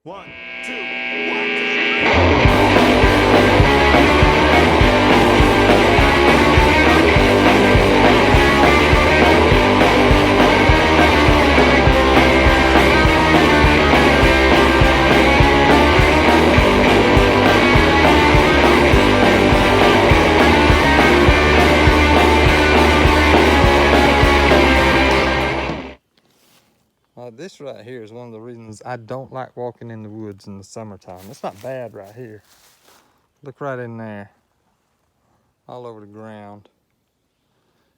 One, two, 1, 2, 3. This right here is one of the reasons I don't like walking in the woods in the summertime. It's not bad right here. Look right in there, all over the ground.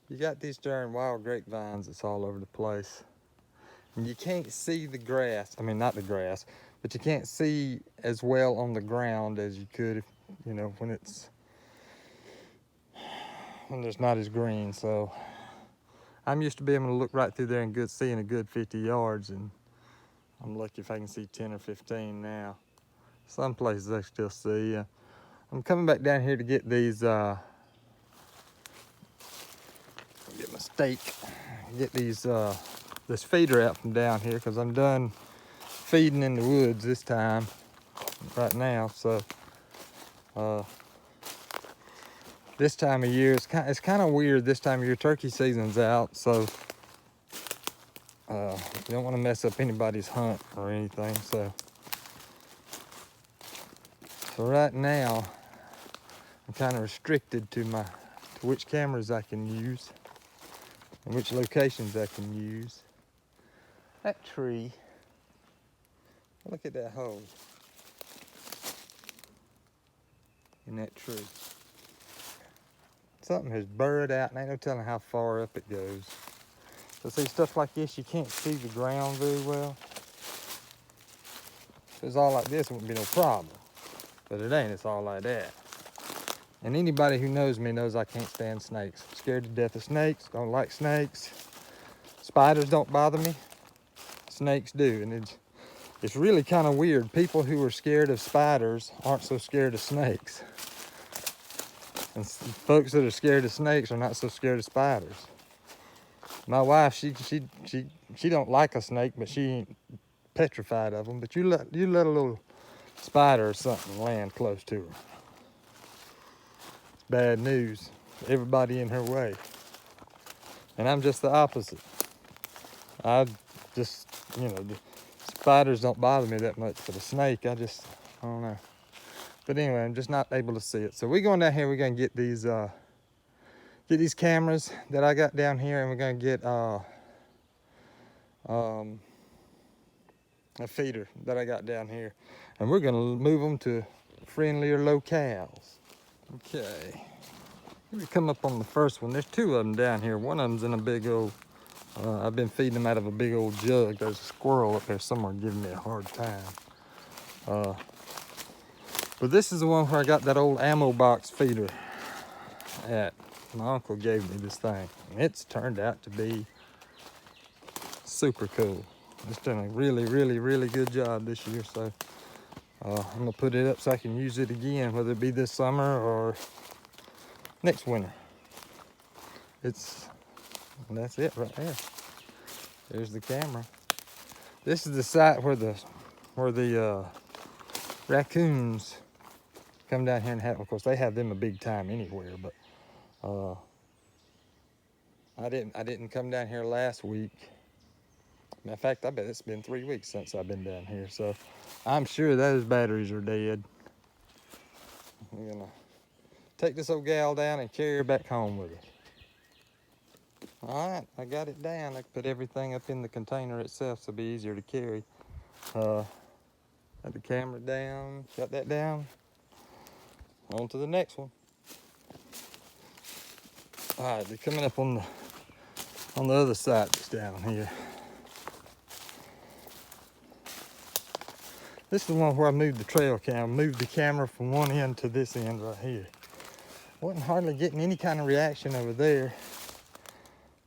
You got these darn wild grapevines that's all over the place. And you can't see the grass. I mean, not the grass, but you can't see as well on the ground as you could if, you know, when there's not as green. So I'm used to being able to look right through there and seeing a good 50 yards, and I'm lucky if I can see 10 or 15 now. Some places I still see. I'm coming back down here to get these, get my stake, get these, this feeder out from down here, because I'm done feeding in the woods this time, right now. So, this time of year, it's kind of weird. This time of year, turkey season's out, so you don't want to mess up anybody's hunt or anything. So right now, I'm kind of restricted to which cameras I can use and which locations I can use. That tree, look at that hole in that tree. Something has burrowed out, and ain't no telling how far up it goes. So see, stuff like this, you can't see the ground very well. If it was all like this, it wouldn't be no problem. But it ain't, it's all like that. And anybody who knows me knows I can't stand snakes. I'm scared to death of snakes, don't like snakes. Spiders don't bother me, snakes do. And it's really kind of weird. People who are scared of spiders aren't so scared of snakes. And folks that are scared of snakes are not so scared of spiders. My wife, she don't like a snake, but she ain't petrified of them. But you let a little spider or something land close to her, it's bad news. Everybody in her way. And I'm just the opposite. I just, the spiders don't bother me that much, but a snake, I don't know. But anyway, I'm just not able to see it. So we're going down here, we're gonna get these cameras that I got down here, and we're gonna get a feeder that I got down here, and we're gonna move them to friendlier locales. Okay, here we come up on the first one. There's two of them down here. One of them's in a big old, I've been feeding them out of a big old jug. There's a squirrel up there somewhere giving me a hard time. But this is the one where I got that old ammo box feeder at. My uncle gave me this thing, and it's turned out to be super cool. It's done a really, really, really good job this year. So I'm gonna put it up so I can use it again, whether it be this summer or next winter. That's it right there. There's the camera. This is the site where the raccoons come down here and have. Of course, they have them a big time anywhere, but I didn't come down here last week. Matter of fact, I bet it's been 3 weeks since I've been down here, so I'm sure those batteries are dead. I'm gonna take this old gal down and carry her back home with us. All right, I got it down. I put everything up in the container itself, so it'll be easier to carry. Got the camera down, got that down. On to the next one. All right, they're coming up on the other side that's down here. This is the one where I moved the trail cam, moved the camera from one end to this end right here. Wasn't hardly getting any kind of reaction over there,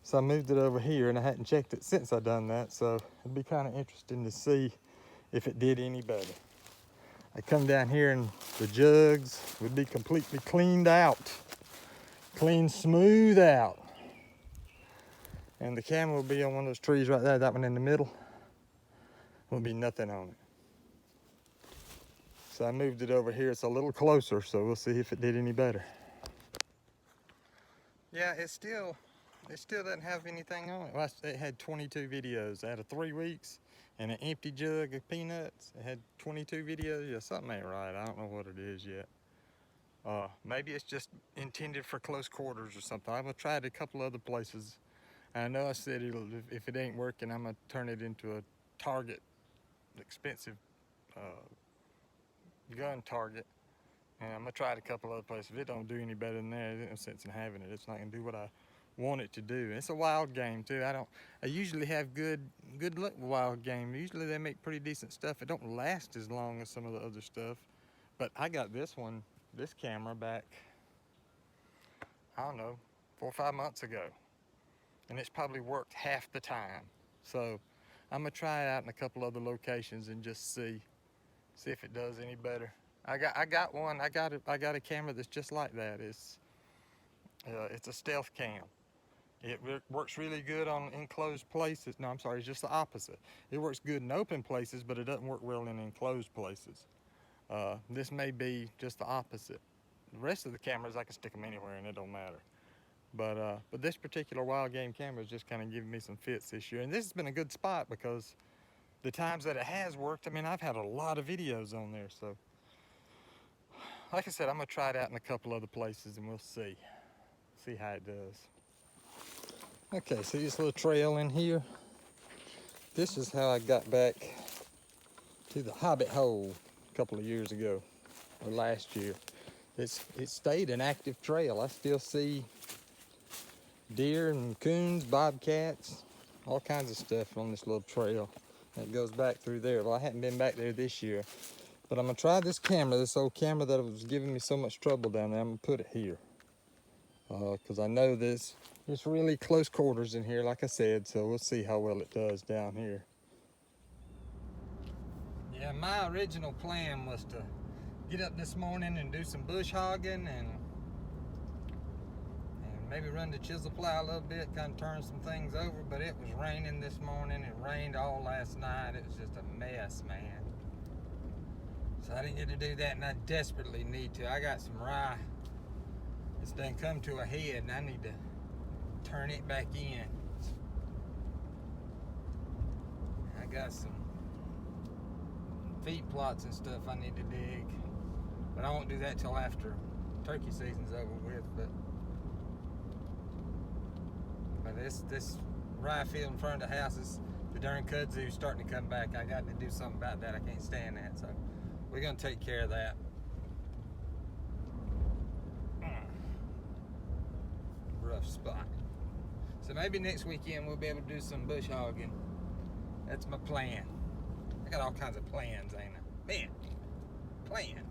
so I moved it over here, and I hadn't checked it since I done that, so it'd be kind of interesting to see if it did any better. I come down here and the jugs would be completely cleaned out, clean smooth out, and the camera would be on one of those trees right there, that one in the middle. Would be nothing on it. So I moved it over here. It's a little closer, so we'll see if it did any better. Yeah, it still doesn't have anything on it. Well, it had 22 videos out of 3 weeks and an empty jug of peanuts. It had 22 videos. Yeah, something ain't right. I don't know what it is yet. Maybe it's just intended for close quarters or something. I'm gonna try it a couple other places. I know I said if it ain't working, I'm gonna turn it into a target, expensive gun target. And I'm gonna try it a couple other places. If it don't do any better than that, there's no sense in having it. It's not gonna do what I want it to do. It's a wild game too. I usually have good luck with wild game. Usually they make pretty decent stuff. It don't last as long as some of the other stuff. But I got this camera back, I don't know, 4 or 5 months ago. And it's probably worked half the time. So I'm gonna try it out in a couple other locations and just see if it does any better. I got a camera that's just like that. It's a stealth cam. It works really good on enclosed places. No, I'm sorry, it's just the opposite. It works good in open places, but it doesn't work well in enclosed places. This may be just the opposite. The rest of the cameras, I can stick them anywhere and it don't matter. But this particular wild game camera is just kind of giving me some fits this year. And this has been a good spot because the times that it has worked, I mean, I've had a lot of videos on there. So, like I said, I'm gonna try it out in a couple other places and we'll see how it does. Okay, see this little trail in here? This is how I got back to the Hobbit Hole a couple of years ago, or last year. It stayed an active trail. I still see deer and coons, bobcats, all kinds of stuff on this little trail that goes back through there. Well, I hadn't been back there this year, but I'm gonna try this camera, this old camera that was giving me so much trouble down there. I'm gonna put it here because I know it's really close quarters in here, like I said, so we'll see how well it does down here. Yeah, my original plan was to get up this morning and do some bush hogging and maybe run the chisel plow a little bit, kind of turn some things over, but it was raining this morning. It rained all last night. It was just a mess, man. So I didn't get to do that, and I desperately need to. I got some rye that's done come to a head, and I need to turn it back in. I got some feed plots and stuff I need to dig, but I won't do that till after turkey season's over with. But this rye field in front of the house, the darn kudzu's starting to come back. I got to do something about that. I can't stand that, so we're gonna take care of that. Rough spot. So maybe next weekend we'll be able to do some bush hogging. That's my plan. I got all kinds of plans, ain't I? Man, plan.